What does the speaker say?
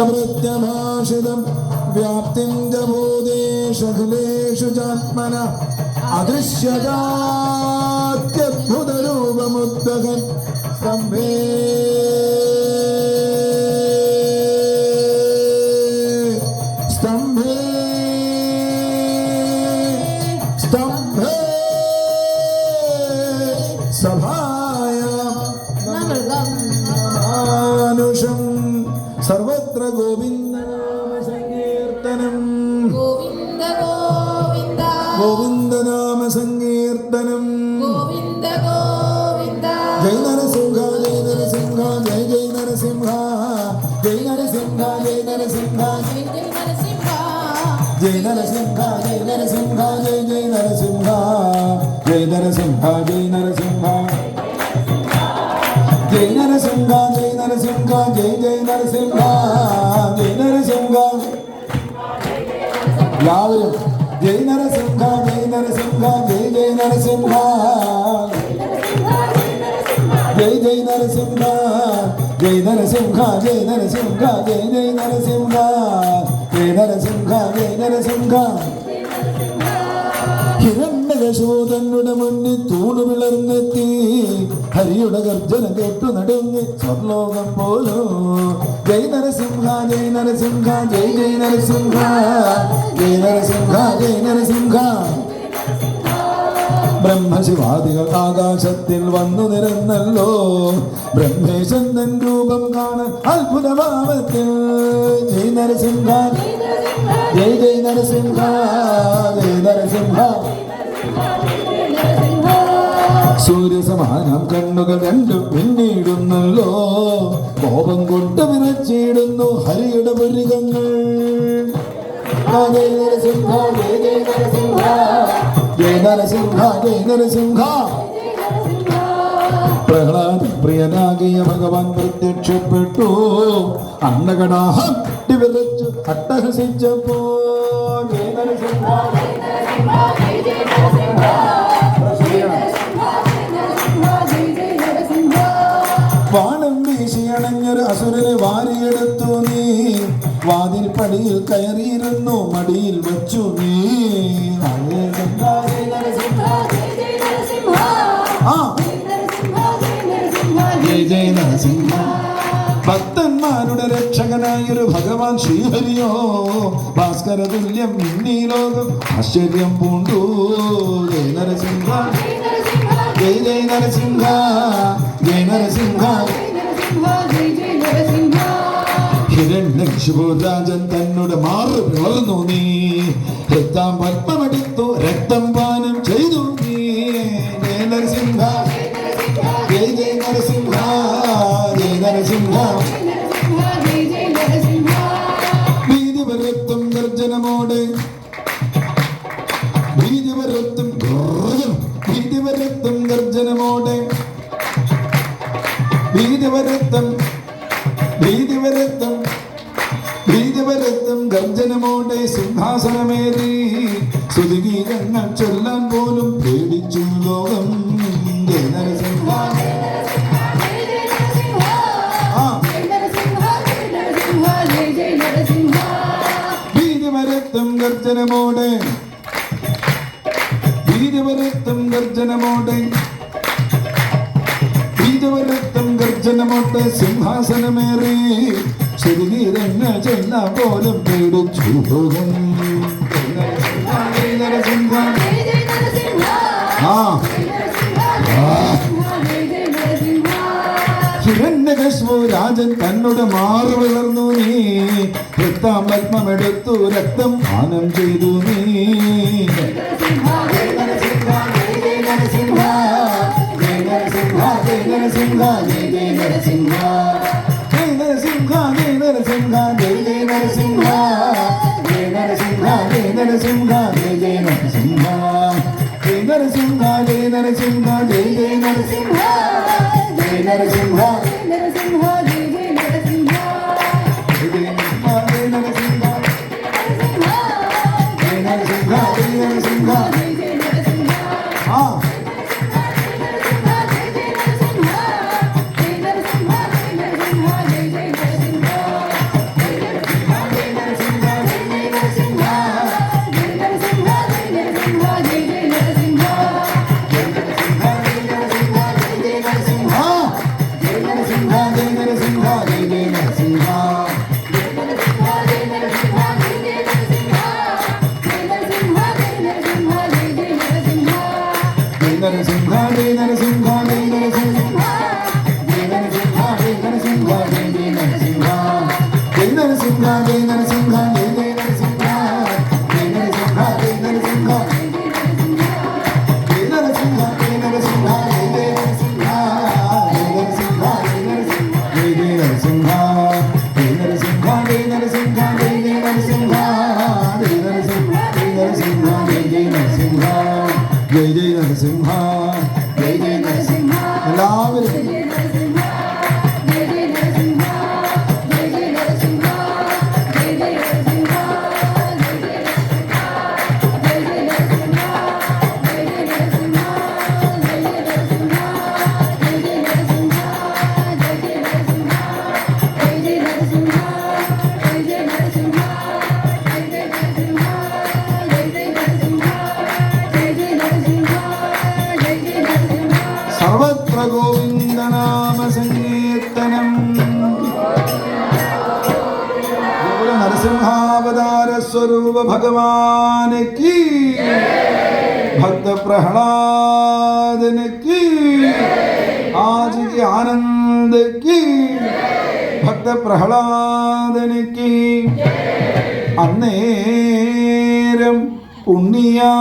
प्रत्यभाषितं व्याप्तिं च भूतेषु अखिलेषु चात्मन अदृश्यतात्यद्भुतरूपमुद्वहन् स्तम्भे स्तम्भे स्तम्भे सभायां मानुषं सर्वत्र गोविन्दनाम संकीर्तनं गोविन्द गोविन्द गोविन्द नाम संकीर्तनं गोविन्द गोविन्द जय नरसिंह जय नरसिंह जय जय नरसिंह जय नरसिंह जय नरसिंह जय जय नरसिंह जय नरसिंह जय नरसिंह जय जय नरसिंह जय नरसिंह जय नरसिंह जय नरसिंह जय नरसिंह जय जय नरसिंह जय नरसिंह എല്ലാവരും ജയ് നരസിംഹ ജയ് നരസിംഹ ജയ് ജയ് നരസിംഹ ജയ് ജയ് നരസിംഹ ജയ് നരസിംഹ ജയ് നരസിംഹ ജയ് ജയ് നരസിംഹ ജയ് നരസിംഹ ജയ് നരസിംഹ ഹിരണ്യകശിപു തന്നുടെ മുന്നിൽ തൂണു വിളർന്നെത്തി ഹരിയുടെ ഗർജന കേട്ടു നടുങ്ങി സ്വർലോകം പോലോ ജയ് നരസിംഹ ജയ് നരസിംഹ ജയ് ജയ് നരസിംഹ ജയ് നരസിംഹ ജയ് നരസിംഹ ബ്രഹ്മശിവാദികൾ ആകാശത്തിൽ വന്നു നിരന്നല്ലോ ബ്രഹ്മേശൻ തൻ രൂപം കാണാൻ അത്ഭുതഭാവത്തിൽ ജയ് നരസിംഹ ജയ് ജയ് നരസിംഹ ജയ് നരസിംഹ സൂര്യസമാനം കണ്ണുകൾ രണ്ടും പിന്നിടുന്നല്ലോ കോപം കൊണ്ട് വിറച്ചിടുന്നു ഹരിയുടെ പുരികങ്ങൾ ജയ് നരസിംഹ ജയ് ജയ് നരസിംഹ ജയ് നരസിംഹ ജയ് നരസിംഹ പ്രഹ്ലാദ പ്രിയനാകിയ ഭഗവാൻ പ്രത്യക്ഷപ്പെട്ടു അന്നകടാഹം വിറച്ചു അട്ടഹസിച്ചപ്പോ ജയ് നരസിംഹ വാണം വീശി അണഞ്ഞൊരു അസുരനെ വാരിയെടുത്തു നീ വാതിൽ പടിയിൽ കയറിയിരുന്നു മടിയിൽ വച്ചു നീ ജയ് ജയ് നരസിംഹ ഭക്തന്മാരുടെ രക്ഷകനായൊരു ഭഗവാൻ ശ്രീഹരിയോ ഭാസ്കര തുല്യം ഇന്നീ ലോകം ആശ്ചര്യം പൂണ്ടു ജയ് നരസിംഹ ജയ് ജയ് നരസിംഹ ജയ് നരസിംഹ ഹിരണ്യകശിപു രാജൻ തന്നോട് മാറു പിളർന്നു നീ രക്തം പത്മമെടുത്തു രക്തം പാനം ചെയ്തു നീ ജയ് നരസിംഹ ജയ് ജയ് നരസിംഹ ജയ് നരസിംഹ ഭീതി പരത്തും ഗർജനമോടെ ഭീതി പരത്തും ഭീതി പരത്തും ഗർജനമോടെ ഭീതി പരത്തും ഭീതി പരത്തും ഭീതി പരത്തും ഗർജനമോടെ സിംഹാസനമേറി സ്തുതിഗീതങ്ങൾ ചൊല്ലാൻ പോലും പേടിച്ചു ലോകം ജയ് നരസിംഹ ഭീതി പരത്തും ഗർജനമോടെ ഭീതി പരത്തും ഗർജനമോടെ ഭീതി പരത്തും ഗർജനമോടെ സിംഹാസനമേറി ശ്രുതിഗീതങ്ങൾ ചൊല്ലാൻ പോലും പേടിച്ചു ലോകം ജയ് നരസിംഹ ഹിരണ്യകശിപു രാജൻ തന്നോട് മാറു വിളർന്നു നീ രക്തം പത്മമെടുത്തു രക്തം പാനം ചെയ്തു നീ ജയ് നരസിംഹ ജയ് നരസിംഹ ജയ് നരസിംഹ ജയ് നരസിംഹ ജയ് ജയ് നരസിംഹ ജയ് നരസിംഹ ജയ് നരസിംഹ ജയ് ജയ് നരസിംഹ ജയ് നരസിംഹ ജയ് നരസിംഹ ജയ് ജയ് നരസിംഹ ജയ് നരസിംഹ ജയ് നരസിംഹ ജയ് ജയ് നരസിംഹ ജയ് നരസിംഹ നരസിംഹ ജയ നരസിംഹ ജയ ജയ നരസിംഹ ജയ നരസിംഹ ജയ നരസിംഹ ജയ നരസിംഹ ജയ നരസിംഹ ജയ ജയ നരസിംഹ ജയ നരസിംഹ ജയ നരസിംഹ ജയ ജയ നരസിംഹ ജയ നരസിംഹ ജയ നരസിംഹ ജയ ജയ നരസിംഹ ജയ നരസിംഹ ജയ നരസിംഹ ജയ ജയ നരസിംഹ ജയ ജയ നരസിംഹ ജയ ജയ നരസിംഹ എല്ലാവരും സർവത്ര ഗോവിന്ദനാമ സങ്കീർത്തനം നരസിംഹാവതാര സ്വരൂപ ഭഗവാന് കീ ഭക്ത പ്രഹ്ലാദന് കീ ആജി ആനന്ദ കീ ഭക്ത പ്രഹ്ലാദന് കീ അന്നേരം പുണ്യാ